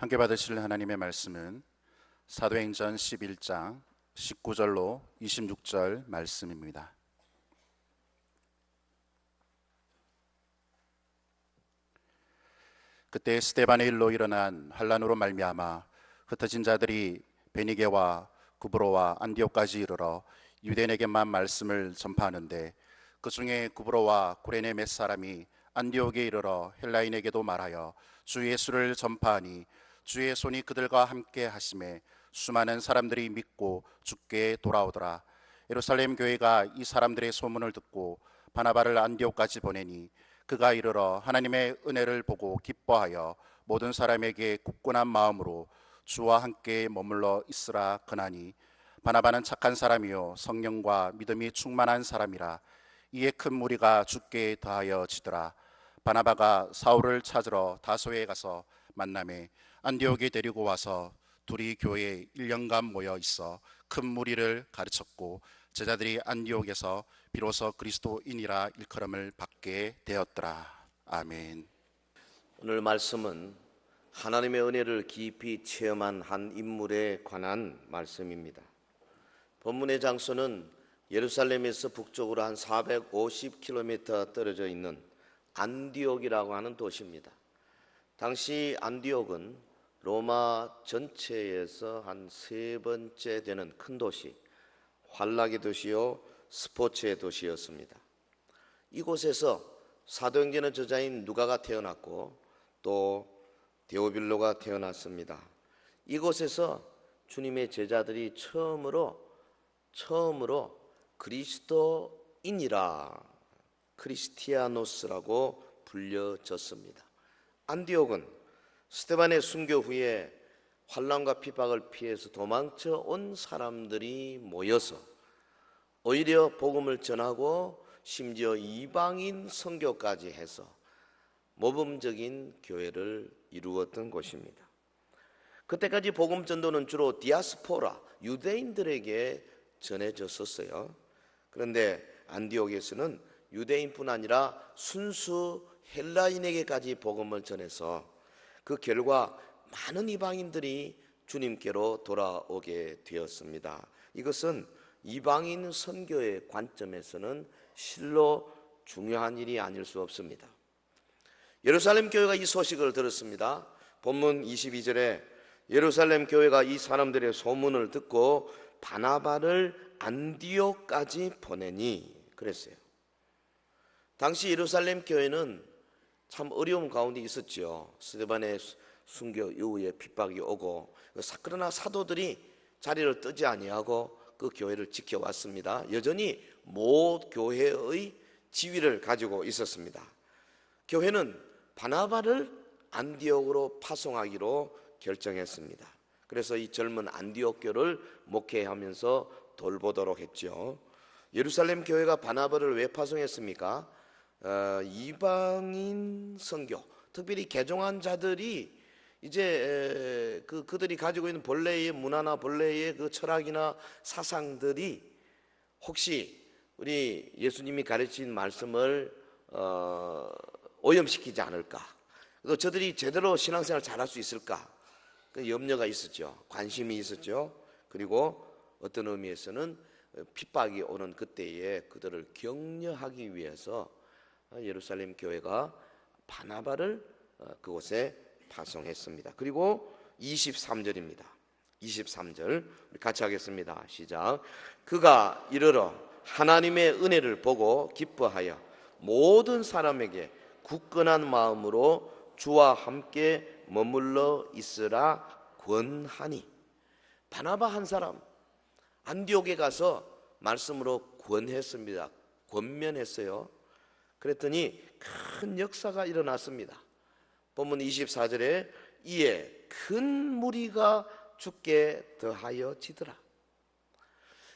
함께 받으실 하나님의 말씀은 사도행전 11장 19절로 26절 말씀입니다. 그때 스데반의 일로 일어난 환란으로 말미암아 흩어진 자들이 베니게와 구브로와 안디옥까지 이르러 유대인에게만 말씀을 전파하는데, 그 중에 구브로와 구레네 몇 사람이 안디옥에 이르러 헬라인에게도 말하여 주 예수를 전파하니 주의 손이 그들과 함께 하심에 수많은 사람들이 믿고 주께 돌아오더라. 예루살렘 교회가 이 사람들의 소문을 듣고 바나바를 안디옥까지 보내니 그가 이르러 하나님의 은혜를 보고 기뻐하여 모든 사람에게 굳건한 마음으로 주와 함께 머물러 있으라 그나니, 바나바는 착한 사람이요 성령과 믿음이 충만한 사람이라. 이에 큰 무리가 주께 더하여 지더라. 바나바가 사울을 찾으러 다소에 가서 만나매 안디옥에 데리고 와서 둘이 교회에 1년간 모여 있어 큰 무리를 가르쳤고, 제자들이 안디옥에서 비로소 그리스도인이라 일컬음을 받게 되었더라. 아멘. 오늘 말씀은 하나님의 은혜를 깊이 체험한 한 인물에 관한 말씀입니다. 본문의 장소는 예루살렘에서 북쪽으로 한 450km 떨어져 있는 안디옥이라고 하는 도시입니다. 당시 안디옥은 로마 전체에서 한 세 번째 되는 큰 도시, 환락의 도시요 스포츠의 도시였습니다. 이곳에서 사도행전의 저자인 누가가 태어났고 또 데오빌로가 태어났습니다. 이곳에서 주님의 제자들이 처음으로 그리스도인이라, 크리스티아노스라고 불려졌습니다. 안디옥은 스데반의 순교 후에 환난과 핍박을 피해서 도망쳐 온 사람들이 모여서 오히려 복음을 전하고 심지어 이방인 선교까지 해서 모범적인 교회를 이루었던 곳입니다. 그때까지 복음 전도는 주로 디아스포라, 유대인들에게 전해졌었어요. 그런데 안디옥에서는 유대인뿐 아니라 순수 헬라인에게까지 복음을 전해서 그 결과 많은 이방인들이 주님께로 돌아오게 되었습니다. 이것은 이방인 선교의 관점에서는 실로 중요한 일이 아닐 수 없습니다. 예루살렘 교회가 이 소식을 들었습니다. 본문 22절에 예루살렘 교회가 이 사람들의 소문을 듣고 바나바를 안디옥까지 보내니 그랬어요. 당시 예루살렘 교회는 참 어려움 가운데 있었죠. 스데반의 순교 이후에 핍박이 오고, 그러나 사도들이 자리를 뜨지 아니하고 그 교회를 지켜왔습니다. 여전히 모 교회의 지위를 가지고 있었습니다. 교회는 바나바를 안디옥으로 파송하기로 결정했습니다. 그래서 이 젊은 안디옥교를 목회하면서 돌보도록 했죠. 예루살렘 교회가 바나바를 왜 파송했습니까? 이방인 선교, 특별히 개종한 자들이 이제 그들이 가지고 있는 본래의 문화나 본래의 그 철학이나 사상들이 혹시 우리 예수님이 가르친 말씀을 오염시키지 않을까, 또 저들이 제대로 신앙생활 잘할 수 있을까, 그 염려가 있었죠. 관심이 있었죠. 그리고 어떤 의미에서는 핍박이 오는 그때에 그들을 격려하기 위해서 예루살렘 교회가 바나바를 그곳에 파송했습니다. 그리고 23절입니다. 23절 우리 같이 하겠습니다. 시작. 그가 이르러 하나님의 은혜를 보고 기뻐하여 모든 사람에게 굳건한 마음으로 주와 함께 머물러 있으라 권하니. 바나바 한 사람 안디옥에 가서 말씀으로 권했습니다. 권면했어요. 그랬더니 큰 역사가 일어났습니다. 본문 24절에 이에 큰 무리가 주께 더하여 지더라.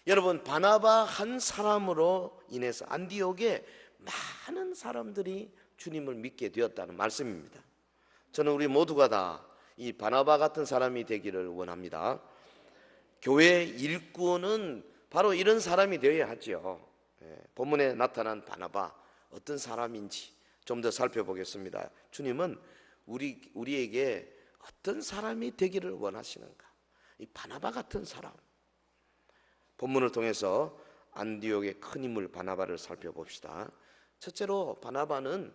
여러분, 바나바 한 사람으로 인해서 안디옥에 많은 사람들이 주님을 믿게 되었다는 말씀입니다. 저는 우리 모두가 다 이 바나바 같은 사람이 되기를 원합니다. 교회 일꾼은 바로 이런 사람이 되어야 하죠. 본문에 나타난 바나바 어떤 사람인지 좀 더 살펴보겠습니다. 주님은 우리에게 어떤 사람이 되기를 원하시는가? 이 바나바 같은 사람. 본문을 통해서 안디옥의 큰 인물 바나바를 살펴봅시다. 첫째로 바나바는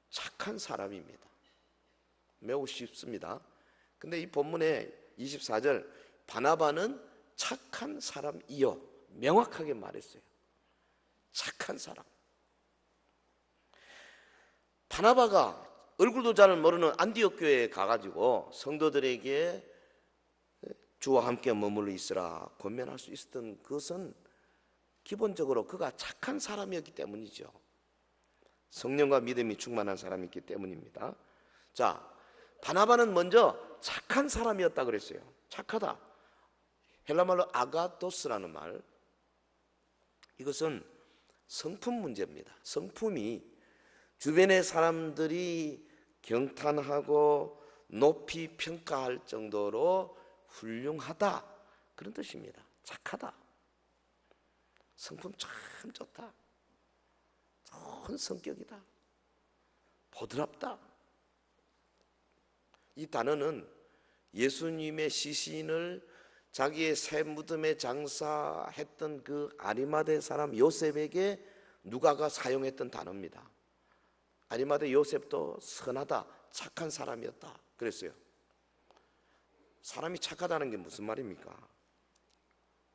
착한 사람입니다. 매우 쉽습니다. 근데 이 본문의 24절 바나바는 착한 사람이요 명확하게 말했어요. 착한 사람. 바나바가 얼굴도 잘 모르는 안디옥 교회에 가가지고 성도들에게 주와 함께 머물러 있으라 권면할 수 있었던 그것은 기본적으로 그가 착한 사람이었기 때문이죠. 성령과 믿음이 충만한 사람이기 때문입니다. 자, 바나바는 먼저 착한 사람이었다 그랬어요. 착하다. 헬라말로 아가토스라는 말. 이것은 성품 문제입니다. 성품이 주변의 사람들이 경탄하고 높이 평가할 정도로 훌륭하다 그런 뜻입니다. 착하다. 성품 참 좋다. 좋은 성격이다. 보드랍다. 이 단어는 예수님의 시신을 자기의 새 무덤에 장사했던 그 아리마대 사람 요셉에게 누가가 사용했던 단어입니다. 아리마대 요셉도 선하다, 착한 사람이었다 그랬어요. 사람이 착하다는 게 무슨 말입니까?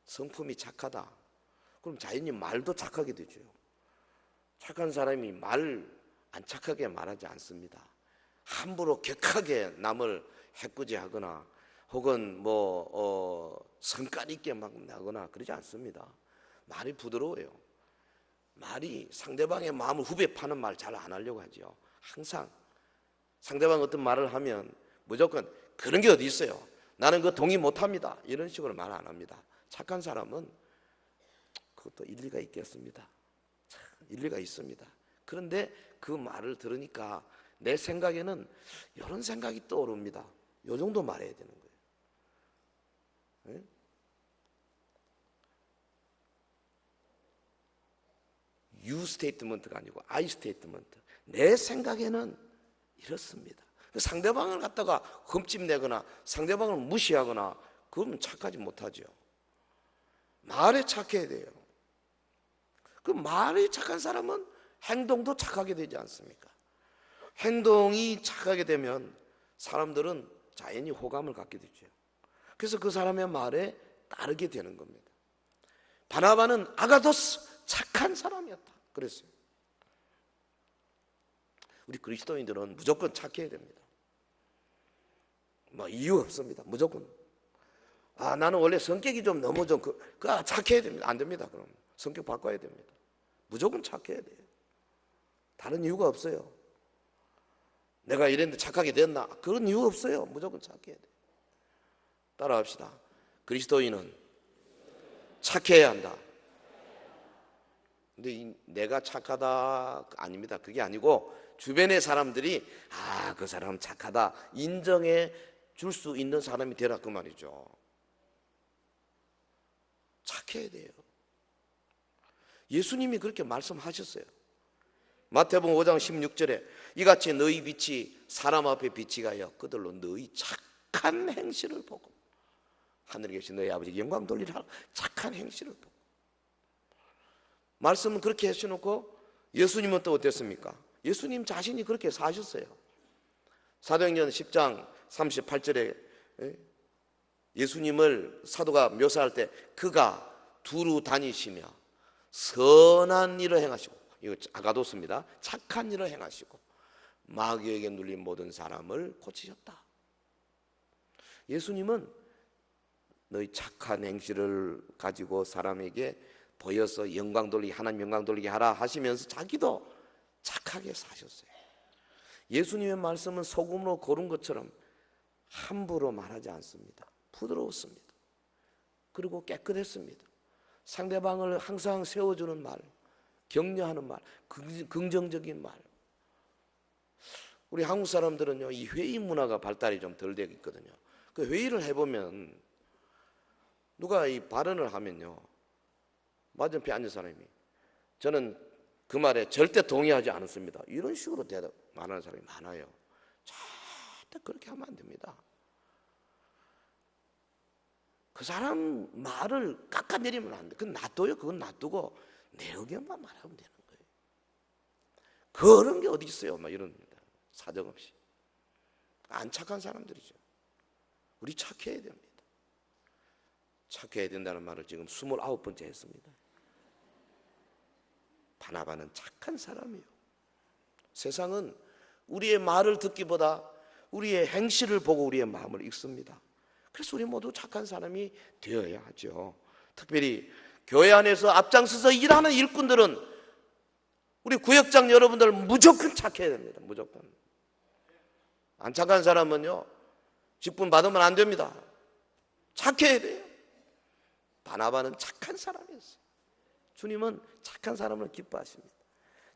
성품이 착하다. 그럼 자연히 말도 착하게 되죠. 착한 사람이 말 안 착하게 말하지 않습니다. 함부로 격하게 남을 해꾸지하거나 혹은 성깔 있게 막 나거나 그러지 않습니다. 말이 부드러워요. 말이 상대방의 마음을 후벼 파는 말 잘 안 하려고 하죠. 항상 상대방 어떤 말을 하면 무조건 그런 게 어디 있어요. 나는 그거 동의 못합니다. 이런 식으로 말 안 합니다. 착한 사람은 그것도 일리가 있겠습니다. 일리가 있습니다. 그런데 그 말을 들으니까 내 생각에는 이런 생각이 떠오릅니다. 요 정도 말해야 되는 거예요. 유 스테이트먼트가 아니고 아이 스테이트먼트. 내 생각에는 이렇습니다. 상대방을 갖다가 흠집내거나 상대방을 무시하거나 그러면 착하지 못하죠. 말에 착해야 돼요. 그 말이 착한 사람은 행동도 착하게 되지 않습니까? 행동이 착하게 되면 사람들은 자연히 호감을 갖게 되죠. 그래서 그 사람의 말에 따르게 되는 겁니다. 바나바는 아가도스 착한 사람이었다 그랬어요. 우리 그리스도인들은 무조건 착해야 됩니다. 이유 없습니다. 무조건. 나는 원래 성격이 좀 너무 좀 착해야 됩니다. 안 됩니다. 그럼 성격 바꿔야 됩니다. 무조건 착해야 돼요. 다른 이유가 없어요. 내가 이랬는데 착하게 됐나? 그런 이유 없어요. 무조건 착해야 돼요. 따라합시다. 그리스도인은 착해야 한다. 근데 내가 착하다 아닙니다. 그게 아니고 주변의 사람들이 그 사람 착하다 인정해 줄 수 있는 사람이 되라 그 말이죠. 착해야 돼요. 예수님이 그렇게 말씀하셨어요. 마태복음 5장 16절에 이같이 너희 빛이 사람 앞에 빛이 가여 그들로 너희 착한 행실을 보고 하늘에 계신 너희 아버지께 영광 돌리라. 착한 행실을 보고. 말씀은 그렇게 해주놓고 예수님은 또 어땠습니까? 예수님 자신이 그렇게 사셨어요. 사도행전 10장 38절에 예수님을 사도가 묘사할 때 그가 두루 다니시며 선한 일을 행하시고, 이거 아가도스입니다. 착한 일을 행하시고 마귀에게 눌린 모든 사람을 고치셨다. 예수님은 너희 착한 행실을 가지고 사람에게 보여서 영광 돌리게, 하나님 영광 돌리게 하라 하시면서 자기도 착하게 사셨어요. 예수님의 말씀은 소금으로 고른 것처럼 함부로 말하지 않습니다. 부드러웠습니다. 그리고 깨끗했습니다. 상대방을 항상 세워주는 말, 격려하는 말, 긍정적인 말. 우리 한국 사람들은요, 이 회의 문화가 발달이 좀 덜 되어 있거든요. 그 회의를 해보면 누가 이 발언을 하면요, 맞은편에 앉은 사람이 저는 그 말에 절대 동의하지 않습니다. 이런 식으로 대답 말하는 사람이 많아요. 절대 그렇게 하면 안 됩니다. 그 사람 말을 깎아내리면 안 돼. 그건 놔둬요. 그건 놔두고 내 의견만 말하면 되는 거예요. 그런 게 어디 있어요? 막 이럽니다. 사정없이. 안 착한 사람들이죠. 우리 착해야 됩니다. 착해야 된다는 말을 지금 29번째 했습니다. 바나바는 착한 사람이에요. 세상은 우리의 말을 듣기보다 우리의 행실을 보고 우리의 마음을 읽습니다. 그래서 우리 모두 착한 사람이 되어야 하죠. 특별히 교회 안에서 앞장서서 일하는 일꾼들은 우리 구역장 여러분들 무조건 착해야 됩니다. 무조건. 안 착한 사람은요, 직분 받으면 안 됩니다. 착해야 돼요. 바나바는 착한 사람이었어요. 주님은 착한 사람을 기뻐하십니다.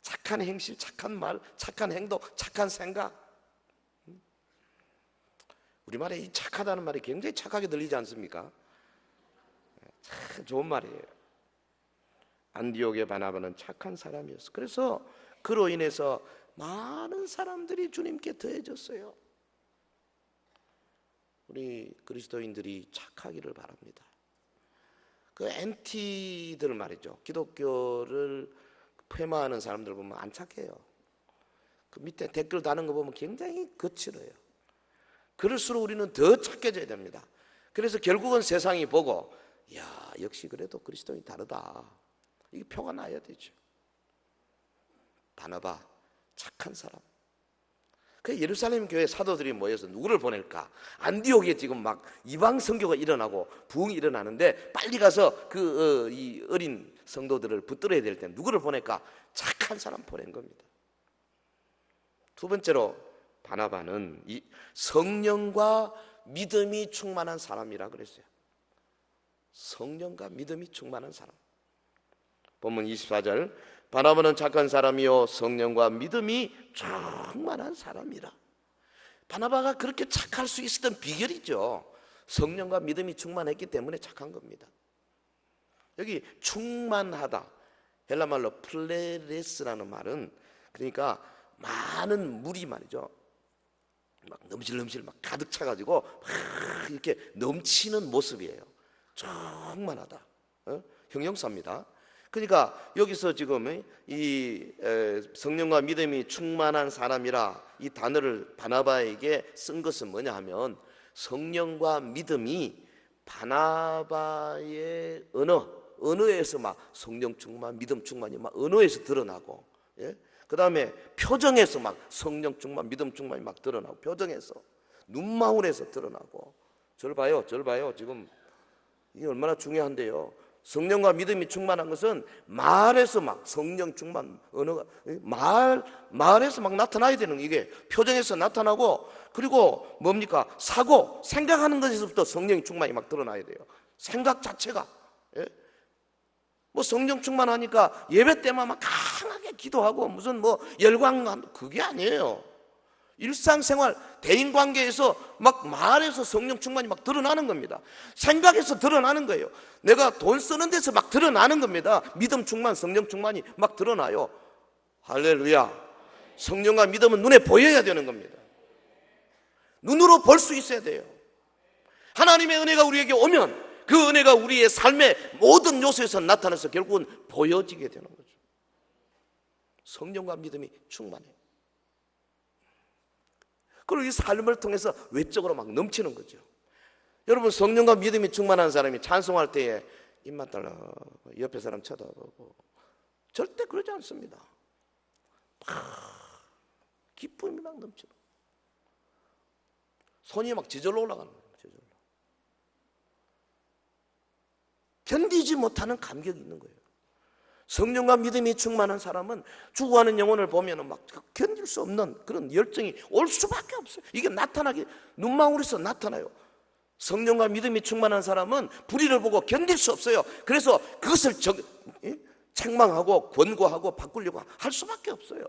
착한 행실, 착한 말, 착한 행동, 착한 생각. 우리말에 이 착하다는 말이 굉장히 착하게 들리지 않습니까? 참 좋은 말이에요. 안디옥의 바나바는 착한 사람이었어요. 그래서 그로 인해서 많은 사람들이 주님께 더해졌어요. 우리 그리스도인들이 착하기를 바랍니다. 그 엔티들 말이죠. 기독교를 폐마하는 사람들 보면 안 착해요. 그 밑에 댓글 다는 거 보면 굉장히 거칠어요. 그럴수록 우리는 더 착해져야 됩니다. 그래서 결국은 세상이 보고, 야, 역시 그래도 그리스도인이 다르다. 이게 표가 나야 되죠. 바나바, 착한 사람. 그 예루살렘 교회 사도들이 모여서 누구를 보낼까? 안디옥에 지금 막 이방 선교가 일어나고 부흥이 일어나는데 빨리 가서 이 어린 성도들을 붙들어야 될 때 누구를 보낼까? 착한 사람 보낸 겁니다. 두 번째로 바나바는 이 성령과 믿음이 충만한 사람이라 그랬어요. 성령과 믿음이 충만한 사람. 본문 24절, 바나바는 착한 사람이요 성령과 믿음이 충만한 사람이라. 바나바가 그렇게 착할 수 있었던 비결이죠. 성령과 믿음이 충만했기 때문에 착한 겁니다. 여기 충만하다, 헬라말로 플레레스라는 말은, 그러니까 많은 물이 말이죠, 막 넘실넘실 막 가득 차가지고 막 이렇게 넘치는 모습이에요. 충만하다, 형용사입니다. 그러니까 여기서 지금 이 성령과 믿음이 충만한 사람이라 이 단어를 바나바에게 쓴 것은 뭐냐 하면, 성령과 믿음이 바나바의 언어에서 막 성령 충만, 믿음 충만이 막 언어에서 드러나고, 그 다음에 표정에서 막 성령 충만, 믿음 충만이 막 드러나고, 표정에서, 눈망울에서 드러나고. 저를 봐요, 지금 이게 얼마나 중요한데요. 성령과 믿음이 충만한 것은 말에서 막 성령 충만, 언어가 말에서 막 나타나야 되는, 이게 표정에서 나타나고, 그리고 뭡니까? 사고, 생각하는 것에서부터 성령 충만이 막 드러나야 돼요. 생각 자체가. 뭐 성령 충만하니까 예배 때만 막 강하게 기도하고 무슨 뭐 열광, 그게 아니에요. 일상생활, 대인관계에서 막 말에서 성령 충만이 막 드러나는 겁니다. 생각에서 드러나는 거예요. 내가 돈 쓰는 데서 막 드러나는 겁니다. 믿음 충만, 성령 충만이 막 드러나요. 할렐루야. 성령과 믿음은 눈에 보여야 되는 겁니다. 눈으로 볼 수 있어야 돼요. 하나님의 은혜가 우리에게 오면 그 은혜가 우리의 삶의 모든 요소에서 나타나서 결국은 보여지게 되는 거죠. 성령과 믿음이 충만해요. 그리고 이 삶을 통해서 외적으로 막 넘치는 거죠. 여러분, 성령과 믿음이 충만한 사람이 찬송할 때에 입만 달라 옆에 사람 쳐다보고 절대 그러지 않습니다. 기쁨이 막 넘치는, 손이 막 저절로 올라가는 거예요. 저절로. 견디지 못하는 감격이 있는 거예요. 성령과 믿음이 충만한 사람은 죽어가는 영혼을 보면 막 견딜 수 없는 그런 열정이 올 수밖에 없어요. 이게 나타나게 눈망울에서 나타나요. 성령과 믿음이 충만한 사람은 불의를 보고 견딜 수 없어요. 그래서 그것을 책망하고 권고하고 바꾸려고 할 수밖에 없어요.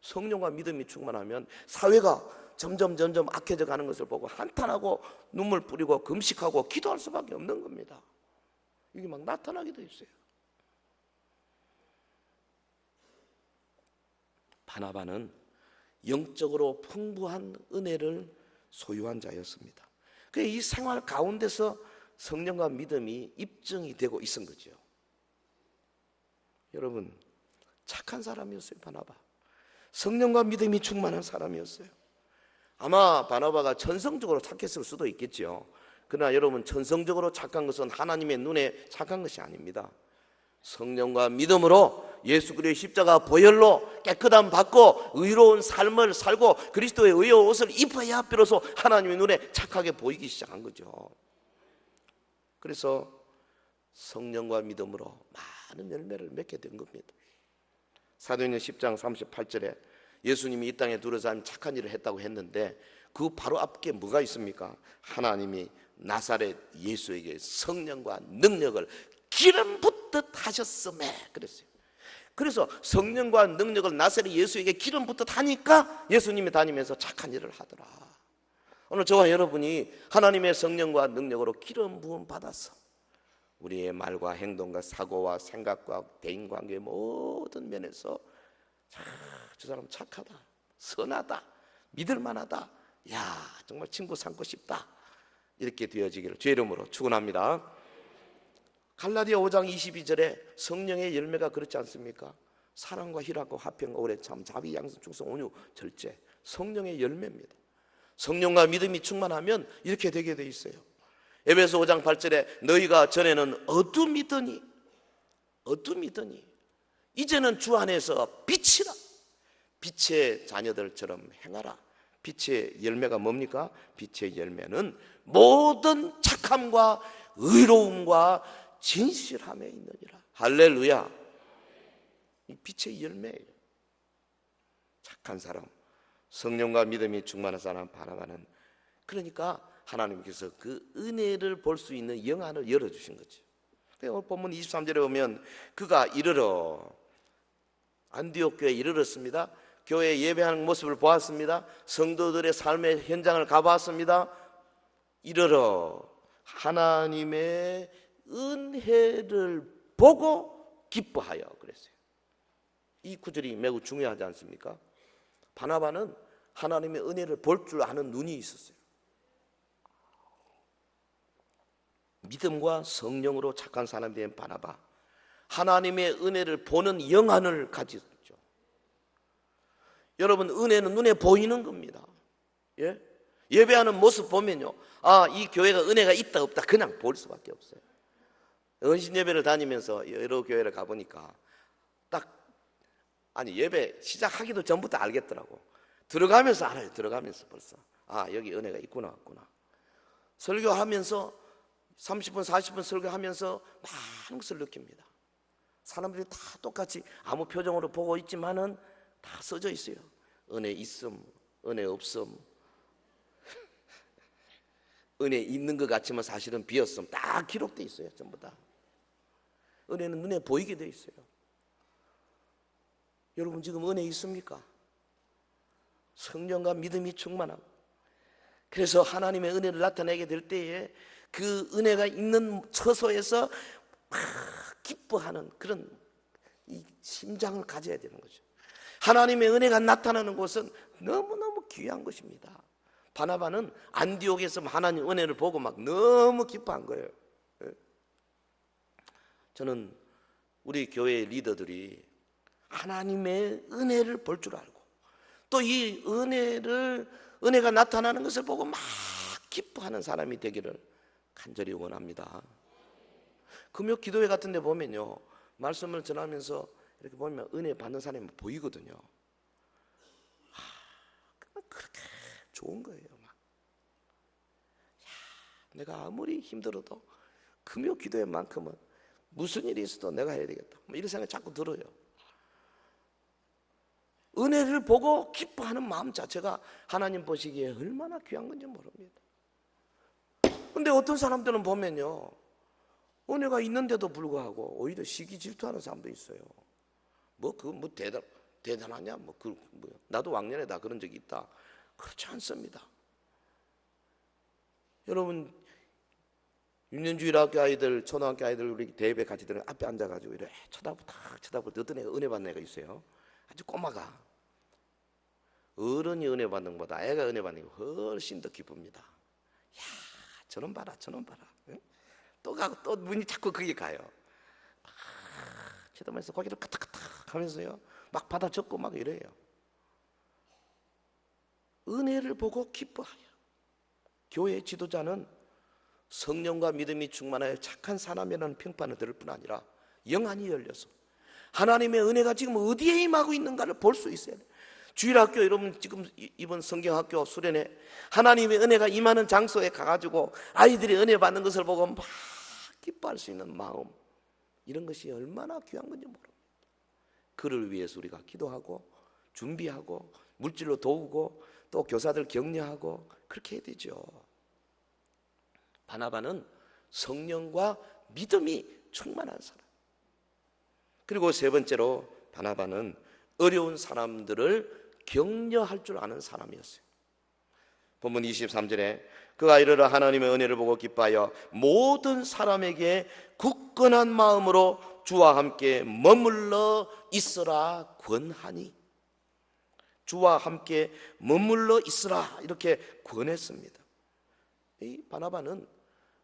성령과 믿음이 충만하면 사회가 점점 악해져 가는 것을 보고 한탄하고 눈물 뿌리고 금식하고 기도할 수밖에 없는 겁니다. 이게 막 나타나게 돼 있어요. 바나바는 영적으로 풍부한 은혜를 소유한 자였습니다. 이 생활 가운데서 성령과 믿음이 입증이 되고 있은 거죠. 여러분, 착한 사람이었어요, 바나바. 성령과 믿음이 충만한 사람이었어요. 아마 바나바가 천성적으로 착했을 수도 있겠죠. 그러나 여러분, 천성적으로 착한 것은 하나님의 눈에 착한 것이 아닙니다. 성령과 믿음으로 예수 그리스도의 십자가 보혈로 깨끗함 받고 의로운 삶을 살고 그리스도의 의의 옷을 입어야 비로소 하나님의 눈에 착하게 보이기 시작한 거죠. 그래서 성령과 믿음으로 많은 열매를 맺게 된 겁니다. 사도행전 10장 38절에 예수님이 이 땅에 들어서 착한 일을 했다고 했는데 그 바로 앞에 뭐가 있습니까? 하나님이 나사렛 예수에게 성령과 능력을 기름 붓듯 하셨음에 그랬어요. 그래서 성령과 능력을 나사렛 예수에게 기름 붓듯 하니까 예수님이 다니면서 착한 일을 하더라. 오늘 저와 여러분이 하나님의 성령과 능력으로 기름 부음 받아서 우리의 말과 행동과 사고와 생각과 대인관계의 모든 면에서 저 사람 착하다, 선하다, 믿을만하다, 야 정말 친구 삼고 싶다, 이렇게 되어지기를 주의 이름으로 축원합니다. 갈라디아 5장 22절에 성령의 열매가 그렇지 않습니까? 사랑과 희락과 화평과 오래 참, 자비, 양선, 충성, 온유, 절제, 성령의 열매입니다. 성령과 믿음이 충만하면 이렇게 되게 돼 있어요. 에베소 5장 8절에 너희가 전에는 어둠이더니 이제는 주 안에서 빛이라, 빛의 자녀들처럼 행하라. 빛의 열매가 뭡니까? 빛의 열매는 모든 착함과 의로움과 진실함에 있느니라. 할렐루야. 이 빛의 열매예요. 착한 사람, 성령과 믿음이 충만한 사람 바라바는, 그러니까 하나님께서 그 은혜를 볼 수 있는 영안을 열어주신 거죠. 오늘 본문 23절에 보면 그가 이르러 안디옥 교회에 이르렀습니다. 교회 예배하는 모습을 보았습니다. 성도들의 삶의 현장을 가봤습니다. 이르러 하나님의 은혜를 보고 기뻐하여 그랬어요. 이 구절이 매우 중요하지 않습니까? 바나바는 하나님의 은혜를 볼 줄 아는 눈이 있었어요. 믿음과 성령으로 착한 사람이 된 바나바, 하나님의 은혜를 보는 영안을 가졌죠. 여러분, 은혜는 눈에 보이는 겁니다. 예? 예배하는 모습 보면요, 아, 이 교회가 은혜가 있다 없다 그냥 볼 수밖에 없어요. 은신 예배를 다니면서 여러 교회를 가보니까 예배 시작하기도 전부터 알겠더라고. 들어가면서 알아요. 들어가면서 벌써 여기 은혜가 있구나 없구나. 설교하면서 30분 40분 설교하면서 많은 것을 느낍니다. 사람들이 다 똑같이 아무 표정으로 보고 있지만은 다 써져 있어요. 은혜 있음, 은혜 없음, 은혜 있는 것 같지만 사실은 비었음, 다 기록돼 있어요. 전부 다. 은혜는 눈에 보이게 돼 있어요. 여러분 지금 은혜 있습니까? 성령과 믿음이 충만하고, 그래서 하나님의 은혜를 나타내게 될 때에 그 은혜가 있는 처소에서 막 기뻐하는 그런 이 심장을 가져야 되는 거죠. 하나님의 은혜가 나타나는 곳은 너무너무 귀한 것입니다. 바나바는 안디옥에서 하나님 은혜를 보고 막 너무 기뻐한 거예요. 저는 우리 교회 리더들이 하나님의 은혜를 볼 줄 알고 또 이 은혜가 나타나는 것을 보고 막 기뻐하는 사람이 되기를 간절히 원합니다. 금요 기도회 같은 데 보면요, 말씀을 전하면서 이렇게 보면 은혜 받는 사람이 보이거든요. 그렇게 좋은 거예요. 막. 내가 아무리 힘들어도 금요 기도회만큼은 무슨 일이 있어도 내가 해야 되겠다, 이런 생각이 자꾸 들어요. 은혜를 보고 기뻐하는 마음 자체가 하나님 보시기에 얼마나 귀한 건지 모릅니다. 근데 어떤 사람들은 보면요, 은혜가 있는데도 불구하고 오히려 시기 질투하는 사람도 있어요. 대단하냐? 나도 왕년에 다 그런 적이 있다. 그렇지 않습니다. 여러분, 유년주일 학교 아이들, 초등학교 아이들 우리 대회에 같이 들은 앞에 앉아가지고 이렇게 쳐다볼 때 어떤 애가 은혜 받는 애가 있어요. 아주 꼬마가 어른이 은혜 받는 것보다 애가 은혜 받는 게 훨씬 더 기쁩니다. 야, 저놈 봐라, 저놈 봐라. 응? 또 가고 또 눈이 자꾸 거기 가요. 막 쳐다보면서 고개를 까딱까딱 하면서요, 막 받아 적고 막 이래요. 은혜를 보고 기뻐하여. 교회 지도자는 성령과 믿음이 충만하여 착한 사람이라는 평판을 들을 뿐 아니라 영안이 열려서 하나님의 은혜가 지금 어디에 임하고 있는가를 볼 수 있어야 돼요. 주일학교 여러분 지금 이번 성경학교 수련회 하나님의 은혜가 임하는 장소에 가가지고 아이들이 은혜 받는 것을 보고 막 기뻐할 수 있는 마음, 이런 것이 얼마나 귀한 건지 모릅니다. 그를 위해서 우리가 기도하고 준비하고 물질로 도우고 또 교사들 격려하고 그렇게 해야 되죠. 바나바는 성령과 믿음이 충만한 사람. 그리고 세 번째로 바나바는 어려운 사람들을 격려할 줄 아는 사람이었어요. 본문 23절에 그가 이르러 하나님의 은혜를 보고 기뻐하여 모든 사람에게 굳건한 마음으로 주와 함께 머물러 있으라 권하니, 주와 함께 머물러 있으라 이렇게 권했습니다. 이 바나바는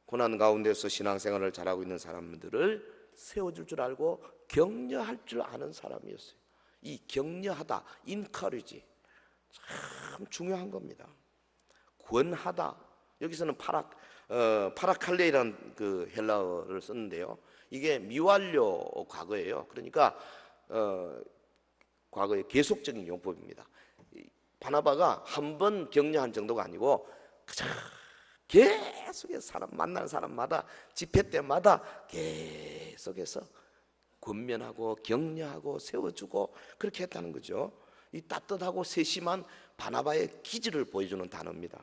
고난 가운데서 신앙생활을 잘하고 있는 사람들을 세워줄 줄 알고 격려할 줄 아는 사람이었어요. 이 격려하다, encourage, 참 중요한 겁니다. 권하다, 여기서는 파라칼레이라는 그 헬라어를 썼는데요, 이게 미완료 과거예요. 그러니까 과거의 계속적인 용법입니다. 바나바가 한 번 격려한 정도가 아니고 계속해서 만나는 사람마다 집회 때마다 계속해서 권면하고 격려하고 세워주고 그렇게 했다는 거죠. 이 따뜻하고 세심한 바나바의 기질을 보여주는 단어입니다.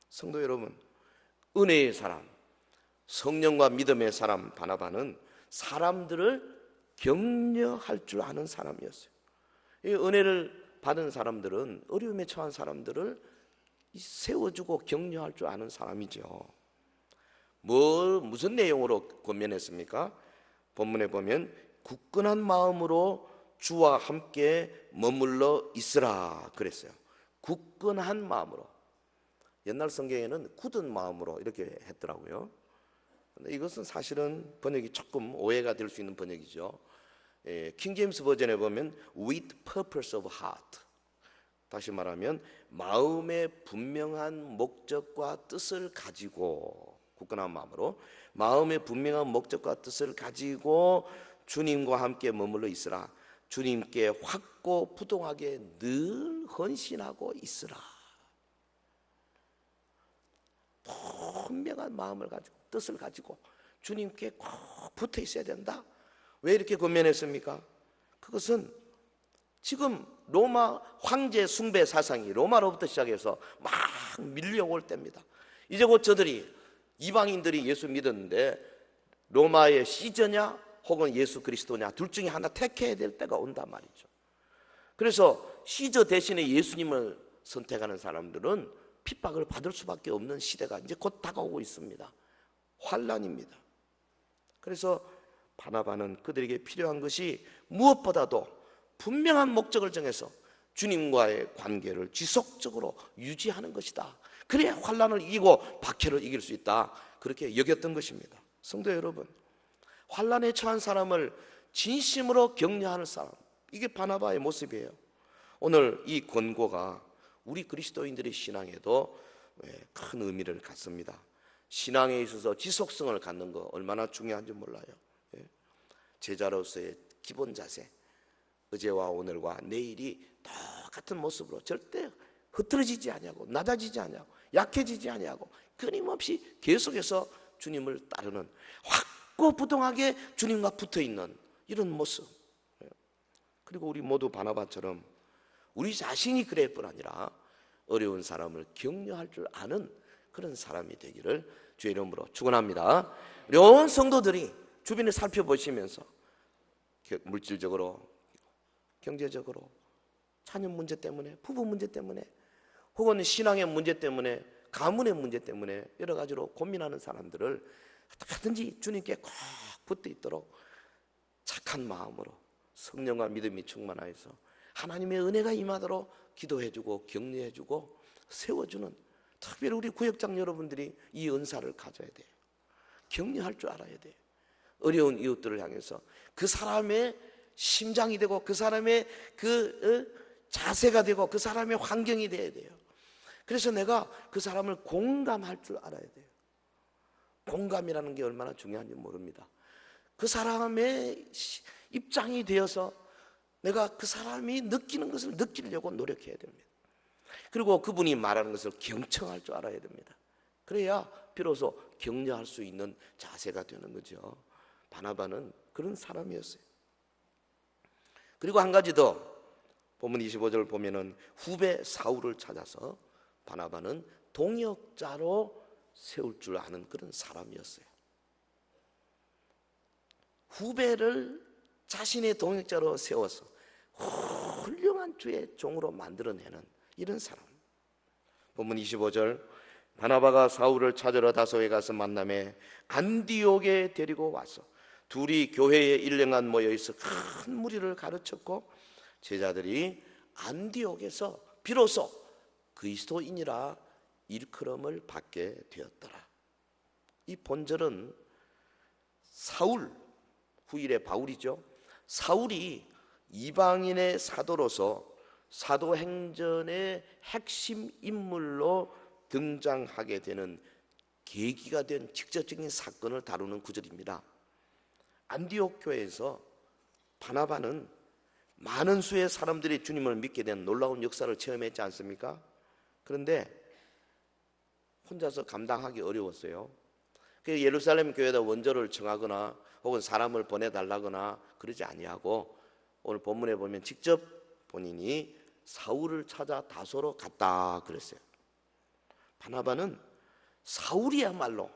성도 여러분, 은혜의 사람, 성령과 믿음의 사람 바나바는 사람들을 격려할 줄 아는 사람이었어요. 이 은혜를 받은 사람들은 어려움에 처한 사람들을 세워주고 격려할 줄 아는 사람이죠. 무슨 내용으로 권면했습니까? 본문에 보면 굳건한 마음으로 주와 함께 머물러 있으라 그랬어요. 굳건한 마음으로. 옛날 성경에는 굳은 마음으로 이렇게 했더라고요. 근데 이것은 사실은 번역이 조금 오해가 될 수 있는 번역이죠. 킹제임스 버전에 보면 with purpose of heart, 다시 말하면 마음의 분명한 목적과 뜻을 가지고, 굳건한 마음으로 마음의 분명한 목적과 뜻을 가지고 주님과 함께 머물러 있으라. 주님께 확고부동하게 늘 헌신하고 있으라. 분명한 마음을 가지고 뜻을 가지고 주님께 꼭 붙어 있어야 된다. 왜 이렇게 권면했습니까? 그것은 지금 로마 황제 숭배 사상이 로마로부터 시작해서 막 밀려올 때입니다. 이제 곧 저들이, 이방인들이 예수 믿었는데 로마의 시저냐 혹은 예수 그리스도냐 둘 중에 하나 택해야 될 때가 온단 말이죠. 그래서 시저 대신에 예수님을 선택하는 사람들은 핍박을 받을 수밖에 없는 시대가 이제 곧 다가오고 있습니다. 환란입니다. 그래서 바나바는 그들에게 필요한 것이 무엇보다도 분명한 목적을 정해서 주님과의 관계를 지속적으로 유지하는 것이다. 그래야 환란을 이기고 박해를 이길 수 있다. 그렇게 여겼던 것입니다. 성도 여러분, 환란에 처한 사람을 진심으로 격려하는 사람, 이게 바나바의 모습이에요. 오늘 이 권고가 우리 그리스도인들의 신앙에도 큰 의미를 갖습니다. 신앙에 있어서 지속성을 갖는 거 얼마나 중요한지 몰라요. 제자로서의 기본 자세, 어제와 오늘과 내일이 똑같은 모습으로 절대 흐트러지지 아니하고 낮아지지 아니하고 약해지지 아니하고 끊임없이 계속해서 주님을 따르는, 확고부동하게 주님과 붙어있는 이런 모습. 그리고 우리 모두 바나바처럼 우리 자신이 그럴 뿐 아니라 어려운 사람을 격려할 줄 아는 그런 사람이 되기를 주의 이름으로 축원합니다. 우리 온 성도들이 주변을 살펴보시면서 물질적으로, 경제적으로, 자녀 문제 때문에, 부부 문제 때문에, 혹은 신앙의 문제 때문에, 가문의 문제 때문에 여러 가지로 고민하는 사람들을 어떻게든지 주님께 꼭 붙어 있도록 착한 마음으로 성령과 믿음이 충만하여서 하나님의 은혜가 임하도록 기도해주고 격려해주고 세워주는, 특별히 우리 구역장 여러분들이 이 은사를 가져야 돼요. 격려할 줄 알아야 돼요. 어려운 이웃들을 향해서 그 사람의 심장이 되고 그 사람의 자세가 되고 그 사람의 환경이 돼야 돼요. 그래서 내가 그 사람을 공감할 줄 알아야 돼요. 공감이라는 게 얼마나 중요한지 모릅니다. 그 사람의 입장이 되어서 내가 그 사람이 느끼는 것을 느끼려고 노력해야 됩니다. 그리고 그분이 말하는 것을 경청할 줄 알아야 됩니다. 그래야 비로소 격려할 수 있는 자세가 되는 거죠. 바나바는 그런 사람이었어요. 그리고 한 가지 더, 본문 25절 보면은 후배 사울을 찾아서 바나바는 동역자로 세울 줄 아는 그런 사람이었어요. 후배를 자신의 동역자로 세워서 훌륭한 주의 종으로 만들어내는 이런 사람. 본문 25절, 바나바가 사울을 찾으러 다소에 가서 만남에 안디옥에 데리고 와서 둘이 교회에 1년간 모여있어 큰 무리를 가르쳤고 제자들이 안디옥에서 비로소 그리스도인이라 일컬음을 받게 되었더라. 이 본절은 사울, 후일의 바울이죠. 사울이 이방인의 사도로서 사도행전의 핵심 인물로 등장하게 되는 계기가 된 직접적인 사건을 다루는 구절입니다. 안디옥 교회에서 바나바는 많은 수의 사람들이 주님을 믿게 된 놀라운 역사를 체험했지 않습니까? 그런데 혼자서 감당하기 어려웠어요. 그래서 예루살렘 교회에다 원조를 청하거나 혹은 사람을 보내달라거나 그러지 아니하고 오늘 본문에 보면 직접 본인이 사울을 찾아 다소로 갔다 그랬어요. 바나바는 사울이야말로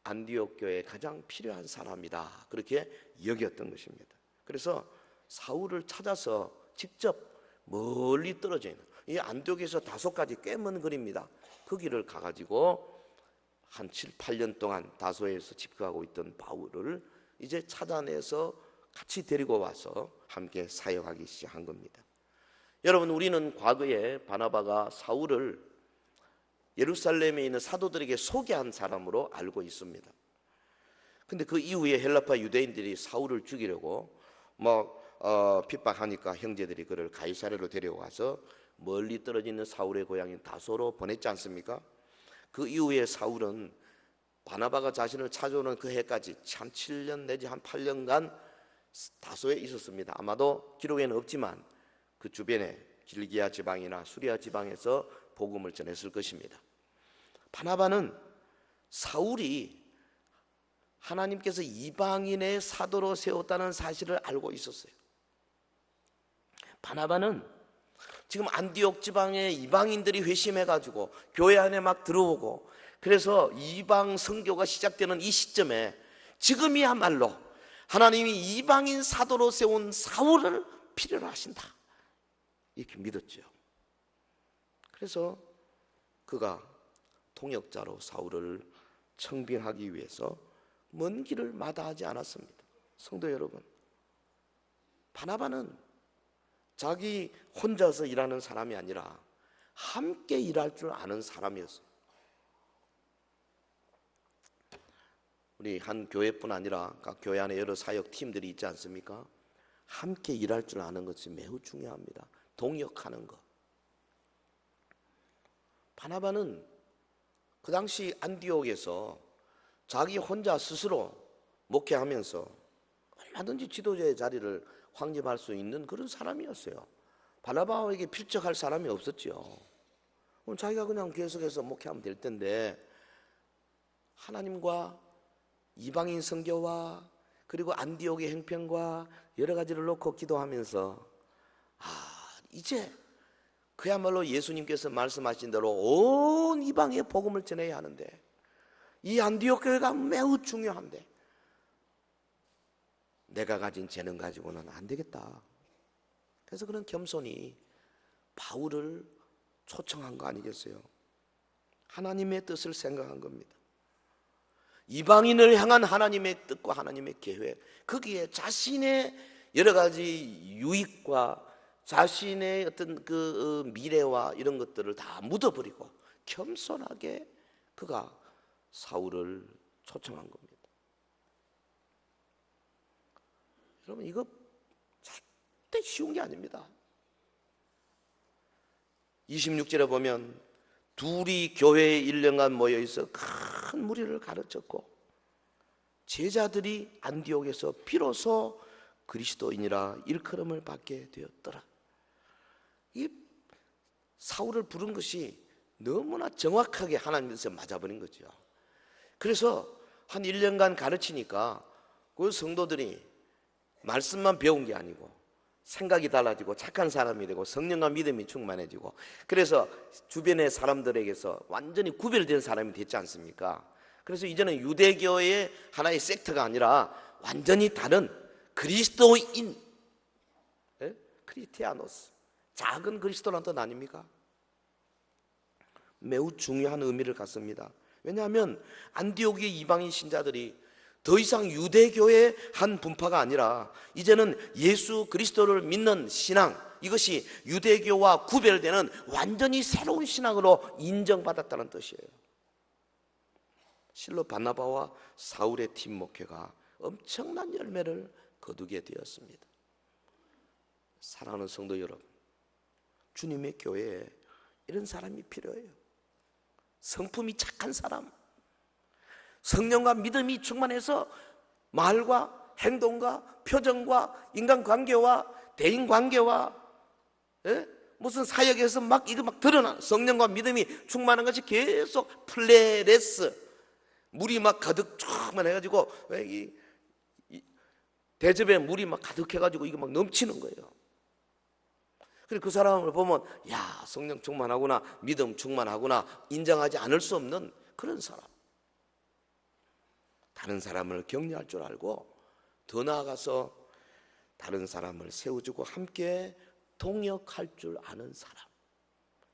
안디옥 교회에 가장 필요한 사람이다 그렇게 여겼던 것입니다. 그래서 사울을 찾아서 직접 멀리 떨어져 있는 이 안디옥에서 다소까지 꽤 먼 거리입니다. 그 길을 가가지고 한 7, 8년 동안 다소에서 집거하고 있던 바울을 이제 찾아내서 같이 데리고 와서 함께 사역하기 시작한 겁니다. 여러분, 우리는 과거에 바나바가 사울을 예루살렘에 있는 사도들에게 소개한 사람으로 알고 있습니다. 근데 그 이후에 헬라파 유대인들이 사울을 죽이려고 핍박하니까 형제들이 그를 가이사랴로 데려와서 멀리 떨어져 있는 사울의 고향인 다소로 보냈지 않습니까? 그 이후에 사울은 바나바가 자신을 찾아오는 그 해까지 한 7년 내지 한 8년간 다소에 있었습니다. 아마도 기록에는 없지만 그 주변에 길기야 지방이나 수리아 지방에서 복음을 전했을 것입니다. 바나바는 사울이 하나님께서 이방인의 사도로 세웠다는 사실을 알고 있었어요. 바나바는 지금 안디옥 지방에 이방인들이 회심해가지고 교회 안에 막 들어오고 그래서 이방 선교가 시작되는 이 시점에 지금이야말로 하나님이 이방인 사도로 세운 사울을 필요로 하신다 이렇게 믿었죠. 그래서 그가 통역자로 사울을 청빙하기 위해서 먼 길을 마다하지 않았습니다. 성도 여러분, 바나바는 자기 혼자서 일하는 사람이 아니라 함께 일할 줄 아는 사람이었어요. 우리 한 교회뿐 아니라 각 교회 안에 여러 사역 팀들이 있지 않습니까? 함께 일할 줄 아는 것이 매우 중요합니다. 동역하는 것. 바나바는 그 당시 안디옥에서 자기 혼자 스스로 목회하면서 얼마든지 지도자의 자리를 확립할 수 있는 그런 사람이었어요. 바나바에게 필적할 사람이 없었죠. 자기가 그냥 계속해서 목회하면 될 텐데 하나님과 이방인 선교와 그리고 안디옥의 행편과 여러 가지를 놓고 기도하면서 이제 그야말로 예수님께서 말씀하신 대로 온 이방에 복음을 전해야 하는데 이 안디옥 교회가 매우 중요한데 내가 가진 재능 가지고는 안 되겠다. 그래서 그런 겸손히 바울을 초청한 거 아니겠어요? 하나님의 뜻을 생각한 겁니다. 이방인을 향한 하나님의 뜻과 하나님의 계획, 거기에 자신의 여러 가지 유익과 자신의 어떤 그 미래와 이런 것들을 다 묻어버리고 겸손하게 그가 사울을 초청한 겁니다. 여러분, 이거 절대 쉬운 게 아닙니다. 26절에 보면 둘이 교회에 1년간 모여 있어 큰 무리를 가르쳤고 제자들이 안디옥에서 비로소 그리스도인이라 일컬음을 받게 되었더라. 이 사울을 부른 것이 너무나 정확하게 하나님 뜻에 맞아버린 거죠. 그래서 한 1년간 가르치니까 그 성도들이 말씀만 배운 게 아니고 생각이 달라지고 착한 사람이 되고 성령과 믿음이 충만해지고, 그래서 주변의 사람들에게서 완전히 구별된 사람이 됐지 않습니까? 그래서 이제는 유대교의 하나의 섹트가 아니라 완전히 다른 그리스도인, 크리스티아노스, 작은 그리스도란 뜻 아닙니까? 매우 중요한 의미를 갖습니다. 왜냐하면 안디옥의 이방인 신자들이 더 이상 유대교의 한 분파가 아니라 이제는 예수 그리스도를 믿는 신앙, 이것이 유대교와 구별되는 완전히 새로운 신앙으로 인정받았다는 뜻이에요. 실로 바나바와 사울의 팀 목회가 엄청난 열매를 거두게 되었습니다. 사랑하는 성도 여러분, 주님의 교회에 이런 사람이 필요해요. 성품이 착한 사람, 성령과 믿음이 충만해서 말과 행동과 표정과 인간관계와 대인관계와 무슨 사역에서 이거 드러나 성령과 믿음이 충만한 것이 계속 플레레스, 물이 가득 쫙만 해가지고 대접에 물이 가득해가지고 이거 넘치는 거예요. 그리고 그 사람을 보면 야, 성령 충만하구나, 믿음 충만하구나 인정하지 않을 수 없는 그런 사람. 다른 사람을 격려할 줄 알고 더 나아가서 다른 사람을 세워주고 함께 동역할 줄 아는 사람,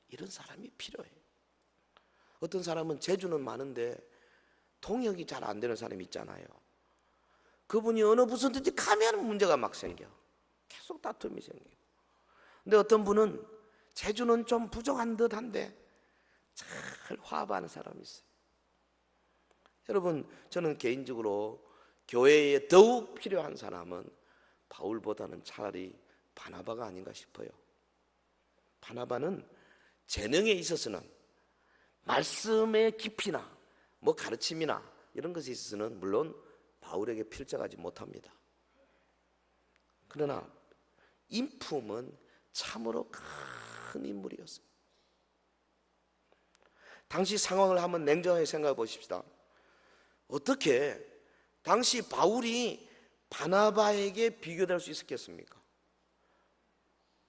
이런 사람이 필요해요. 어떤 사람은 재주는 많은데 동역이 잘 안 되는 사람이 있잖아요. 그분이 어느 부서든지 가면 문제가 막 생겨. 계속 다툼이 생기고. 근데 어떤 분은 재주는 좀 부족한 듯한데 잘 화합하는 사람이 있어요. 여러분, 저는 개인적으로 교회에 더욱 필요한 사람은 바울보다는 차라리 바나바가 아닌가 싶어요. 바나바는 재능에 있어서는 말씀의 깊이나 가르침이나 이런 것에 있어서는 물론 바울에게 필적하지 못합니다. 그러나 인품은 참으로 큰 인물이었어요. 당시 상황을 한번 냉정하게 생각해 보십시다. 어떻게 당시 바울이 바나바에게 비교될 수 있었겠습니까?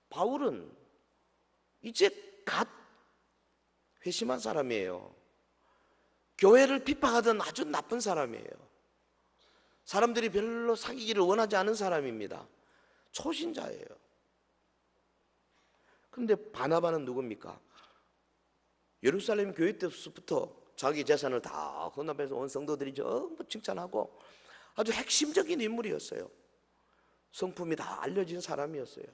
바울은 이제 갓 회심한 사람이에요. 교회를 핍박하던 아주 나쁜 사람이에요. 사람들이 별로 사귀기를 원하지 않은 사람입니다. 초신자예요. 그런데 바나바는 누굽니까? 예루살렘 교회 때부터 자기 재산을 다 헌납해서 온 성도들이 전부 칭찬하고 아주 핵심적인 인물이었어요. 성품이 다 알려진 사람이었어요.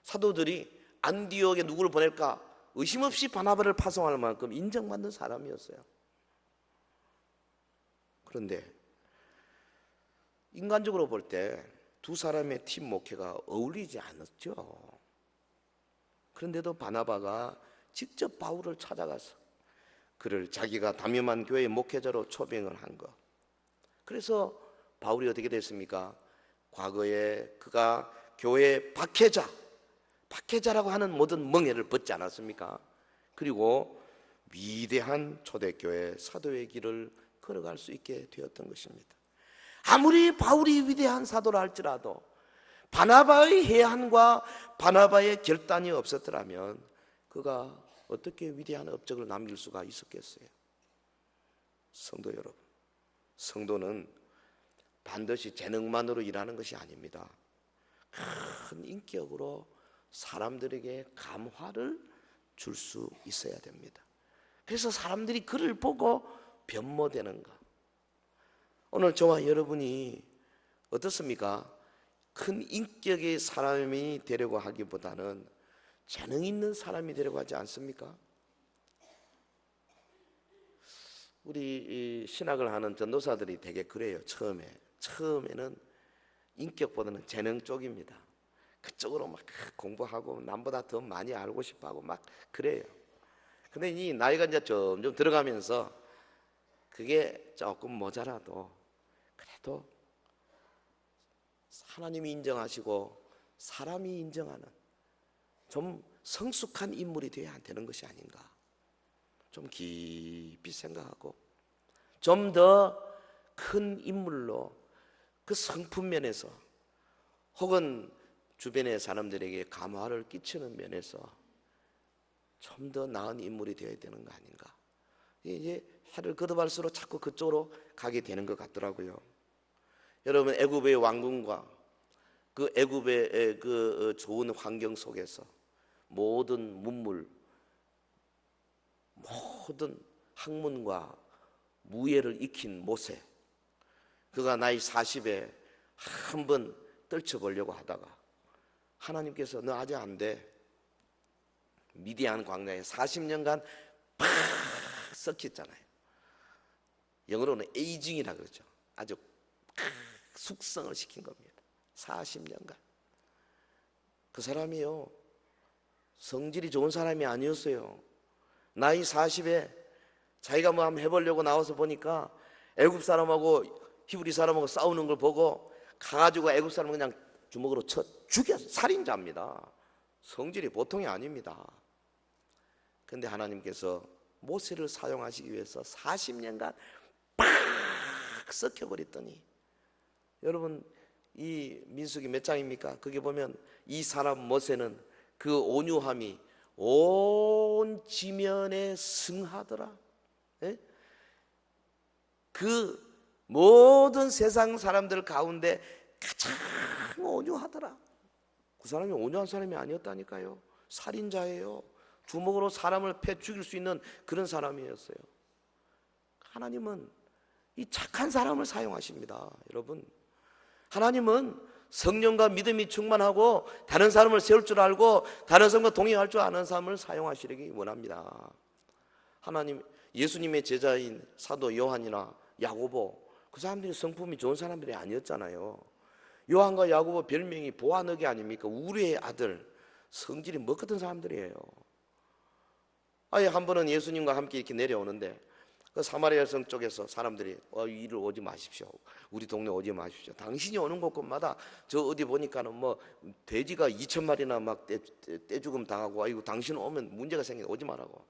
사도들이 안디옥에 누구를 보낼까 의심 없이 바나바를 파송할 만큼 인정받는 사람이었어요. 그런데 인간적으로 볼 때 두 사람의 팀 목회가 어울리지 않았죠. 그런데도 바나바가 직접 바울을 찾아가서 그를 자기가 담임한 교회의 목회자로 초빙을 한 것. 그래서 바울이 어떻게 됐습니까? 과거에 그가 교회의 박해자라고 하는 모든 멍에를 벗지 않았습니까? 그리고 위대한 초대교회 사도의 길을 걸어갈 수 있게 되었던 것입니다. 아무리 바울이 위대한 사도라 할지라도 바나바의 해안과 바나바의 결단이 없었더라면 그가 어떻게 위대한 업적을 남길 수가 있었겠어요? 성도 여러분, 성도는 반드시 재능만으로 일하는 것이 아닙니다. 큰 인격으로 사람들에게 감화를 줄 수 있어야 됩니다. 그래서 사람들이 그를 보고 변모되는 것. 오늘 저와 여러분이 어떻습니까? 큰 인격의 사람이 되려고 하기보다는 재능 있는 사람이 되려고 하지 않습니까? 우리 이 신학을 하는 전도사들이 되게 그래요. 처음에는 인격보다는 재능 쪽입니다. 그쪽으로 막 공부하고 남보다 더 많이 알고 싶어하고 막 그래요. 근데 이 나이가 이제 점점 들어가면서 그게 조금 모자라도 그래도 하나님이 인정하시고 사람이 인정하는 좀 성숙한 인물이 되어야 되는 것이 아닌가, 좀 깊이 생각하고 좀 더 큰 인물로 그 성품 면에서 혹은 주변의 사람들에게 감화를 끼치는 면에서 좀 더 나은 인물이 되어야 되는 거 아닌가. 이제 해를 거듭할수록 자꾸 그쪽으로 가게 되는 것 같더라고요. 여러분, 애굽의 왕궁과 그 애굽의 그 좋은 환경 속에서 모든 문물, 모든 학문과 무예를 익힌 모세, 그가 나이 40에 한번 떨쳐보려고 하다가 하나님께서 너 아직 안 돼. 미디안 광야에 40년간 팍 썩혔잖아요. 영어로는 에이징이라고 그러죠. 아주 숙성을 시킨 겁니다. 40년간. 그 사람이요, 성질이 좋은 사람이 아니었어요. 나이 40에 자기가 뭐 한번 해보려고 나와서 보니까 애굽 사람하고 히브리 사람하고 싸우는 걸 보고 가가지고 애굽 사람을 그냥 주먹으로 쳐 죽였어. 살인자입니다. 성질이 보통이 아닙니다. 그런데 하나님께서 모세를 사용하시기 위해서 40년간 팍 썩혀버렸더니, 여러분 이 민수기 몇 장입니까? 거기 보면 이 사람 모세는 그 온유함이 온 지면에 승하더라. 예? 그 모든 세상 사람들 가운데 가장 온유하더라. 그 사람이 온유한 사람이 아니었다니까요. 살인자예요. 주먹으로 사람을 패 죽일 수 있는 그런 사람이었어요. 하나님은 이 착한 사람을 사용하십니다. 여러분, 하나님은 성령과 믿음이 충만하고 다른 사람을 세울 줄 알고 다른 사람과 동행할 줄 아는 사람을 사용하시기 원합니다. 하나님, 예수님의 제자인 사도 요한이나 야고보, 그 사람들이 성품이 좋은 사람들이 아니었잖아요. 요한과 야고보 별명이 보아너게 아닙니까? 우리의 아들, 성질이 뭐 같은 사람들이에요. 아예 한 번은 예수님과 함께 이렇게 내려오는데 그 사마리아 성 쪽에서 사람들이 이를 오지 마십시오. 우리 동네 오지 마십시오. 당신이 오는 곳곳마다 저 어디 보니까는 뭐 돼지가 2,000마리나 막 떼죽음 당하고, 아이고 당신 오면 문제가 생겨 오지 말라고.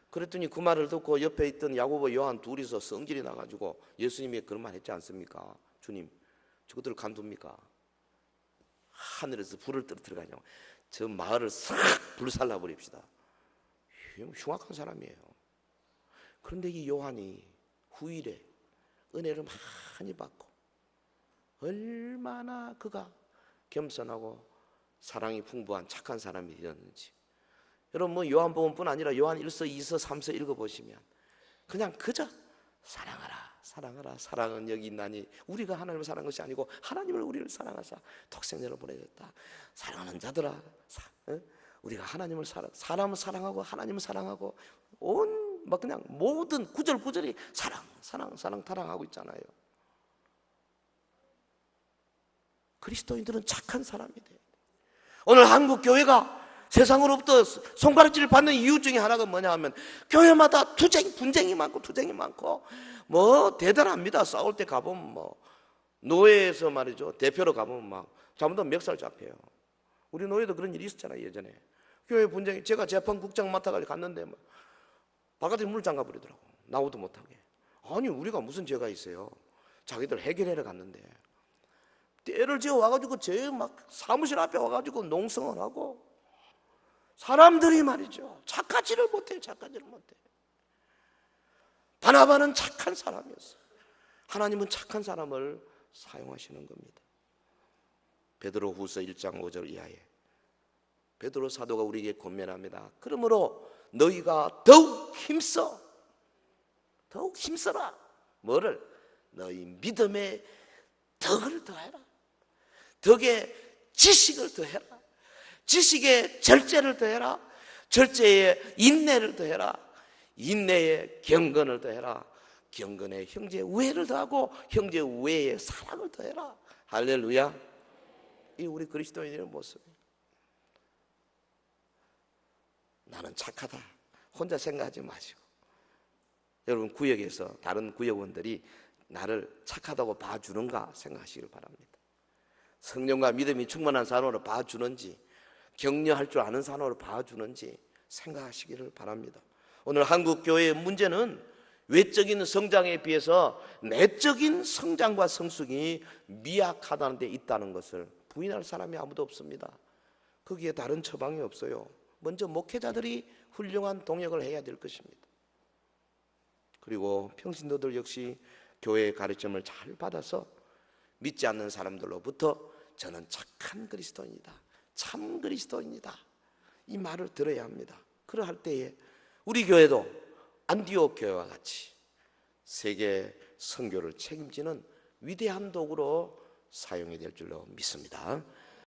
그랬더니 그 말을 듣고 옆에 있던 야고보 요한 둘이서 성질이 나가지고 예수님이 그런 말 했지 않습니까? 주님, 저것들을 간둡니까? 하늘에서 불을 떨어뜨려가지고 저 마을을 싹 불살라 버립시다. 흉악한 사람이에요. 그런데 이 요한이 후일에 은혜를 많이 받고 얼마나 그가 겸손하고 사랑이 풍부한 착한 사람이 되었는지, 여러분 뭐 요한복음뿐 아니라 요한 1서 2서 3서 읽어보시면 그냥 그저 사랑하라 사랑하라, 사랑은 여기 있나니, 우리가 하나님을 사랑한 것이 아니고 하나님을 우리를 사랑하사 독생자를 보내줬다. 사랑하는 자들아, 우리가 하나님을 사람을 사랑하고 하나님을 사랑하고 막 그냥 모든 구절구절이 사랑 타랑하고 있잖아요. 그리스도인들은 착한 사람이 돼요. 오늘 한국 교회가 세상으로부터 손가락질을 받는 이유 중에 하나가 뭐냐 하면 교회마다 분쟁이 많고 뭐 대단합니다. 싸울 때 가보면 뭐 노예에서 말이죠, 대표로 가보면 막 잘못하면 멱살 잡혀요. 우리 노예도 그런 일이 있었잖아요. 예전에 교회 분쟁이, 제가 재판국장 맡아가지고 갔는데 뭐 바깥에 문을 잠가 버리더라고. 나오도 못하게. 아니 우리가 무슨 죄가 있어요. 자기들 해결해러 갔는데 때를 지어 와가지고 제 막 사무실 앞에 와가지고 농성을 하고, 사람들이 말이죠 착하지를 못해. 바나바는 착한 사람이었어요. 하나님은 착한 사람을 사용하시는 겁니다. 베드로후서 1장 5절 이하에 베드로 사도가 우리에게 권면합니다. 그러므로 너희가 더욱 힘써라. 뭐를? 너희 믿음의 덕을 더해라. 덕에 지식을 더해라. 지식에 절제를 더해라. 절제에 인내를 더해라. 인내에 경건을 더해라. 경건에 형제 우애를 더하고 형제 우애에 사랑을 더해라. 할렐루야. 이 우리 그리스도인의 모습이에요. 나는 착하다 혼자 생각하지 마시고, 여러분 구역에서 다른 구역원들이 나를 착하다고 봐주는가 생각하시길 바랍니다. 성령과 믿음이 충만한 사람으로 봐주는지, 격려할 줄 아는 사람으로 봐주는지 생각하시기를 바랍니다. 오늘 한국 교회의 문제는 외적인 성장에 비해서 내적인 성장과 성숙이 미약하다는 데 있다는 것을 부인할 사람이 아무도 없습니다. 거기에 다른 처방이 없어요. 먼저 목회자들이 훌륭한 동역을 해야 될 것입니다. 그리고 평신도들 역시 교회의 가르침을 잘 받아서 믿지 않는 사람들로부터 저는 착한 그리스도인이다, 참 그리스도인이다, 이 말을 들어야 합니다. 그러할 때에 우리 교회도 안디옥 교회와 같이 세계 선교를 책임지는 위대한 도구로 사용이 될 줄로 믿습니다.